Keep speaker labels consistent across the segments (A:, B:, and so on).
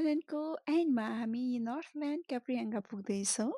A: आइल्यान्डको एन्डमा हामी नर्थल्यान्ड क्याप्रियाङ्गा पुग्दैछौँ।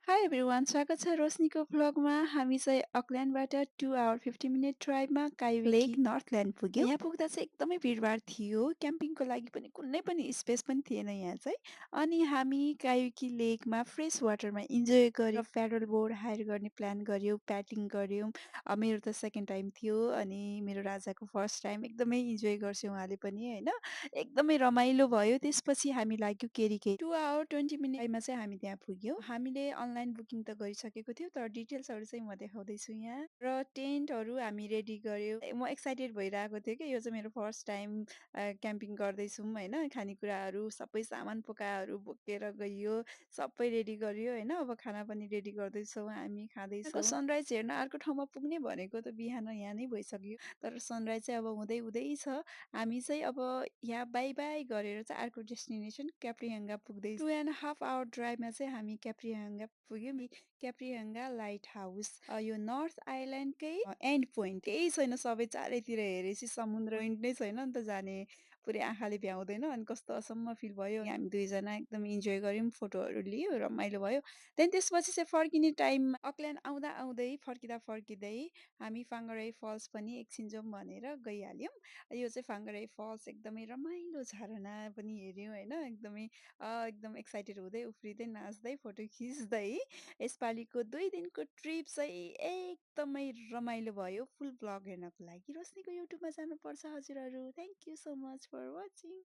A: High everyone, स्वागत छ रोशनीको भ्लगमा। हामी चाहिँ अकल्यान्डबाट 2 आवर 50 मिनट ड्राइभमा काइवे लेक नर्थल्यान्ड पुग्यौँ। यहाँ पुग्दा चाहिँ एकदमै भिडभाड थियो। क्याम्पिङको लागि पनि कुनै पनि स्पेस पनि थिएन यहाँ चाहिँ। अनि हामी काइवेकी लेकमा फ्रेस वाटरमा इन्जोय गर्यौँ। प्याडल बोर्ड हायर गर्ने प्लान गर्यौँ, प्याटिङ गर्यौँ। मेरो त सेकेन्ड टाइम थियो अनि मेरो राजाको फर्स्ट टाइम। एकदमै इन्जोय गर्छौँ उहाँले पनि होइन। एकदमै रमाइलो भयो। त्यसपछि हामी लाग्यो केरिके 2 आवर 20 मिनटमा चाहिँ हामी त्यहाँ पुग्यौँ। हामीले अनलाइन बुकिङ त गरिसकेको थियौँ, तर डिटेल्सहरू चाहिँ म देखाउँदैछु यहाँ। र टेन्टहरू हामी रेडी गर्यौँ। म एक्साइटेड भइरहेको थिएँ कि यो चाहिँ मेरो फर्स्ट टाइम क्याम्पिङ गर्दैछौँ होइन। खानेकुराहरू सबै सामान पोकाहरू बोकेर गइयो, सबै रेडी गरियो होइन। अब खाना पनि रेडी गर्दैछौँ, हामी खाँदैछौँ। सनराइज हेर्न अर्को ठाउँमा पुग्ने भनेको त बिहान यहाँ नै भइसक्यो, तर सनराइज चाहिँ अब हुँदै हुँदै छ। हामी चाहिँ अब यहाँ बाई बाई गरेर चाहिँ अर्को डेस्टिनेसन क्याप्रियाङ्गा पुग्दै 2.5 आवर ड्राइभमा चाहिँ हामी क्याप्रियाङ्गा पुग्यौँ। क्याप्रियाङ्गा लाइट हाउस यो नर्थ आइल्यान्डकै एन्ड पोइन्ट। केही छैन, सबै चारैतिर हेरेपछि समुद्र पोइन्ट नै छैन नि त जाने। पुरै आँखाले भ्याउँदैन अनि कस्तो असम्म फिल भयो। हामी दुईजना एकदम इन्जोय गऱ्यौँ, फोटोहरू लियो, रमाइलो भयो। त्यसपछि चाहिँ फर्किने टाइम अकल्यान्ड आउँदा आउँदै फर्किँदै हामी फाङ्गराई फल्स पनि एकछिन जाउँ भनेर गइहाल्यौँ। यो चाहिँ फाङ्गराई फल्स एकदमै रमाइलो झरना पनि हेऱ्यौँ होइन। एकदम एक्साइटेड हुँदै उफ्रिँदै नाच्दै फोटो खिच्दै यसपालिको 2 दिनको ट्रिप चाहिँ एकदमै रमाइलो भयो। फुल भ्लग हेर्नको लागि रोशनीको युट्युबमा जानुपर्छ हजुरहरू। Thank you so much for watching.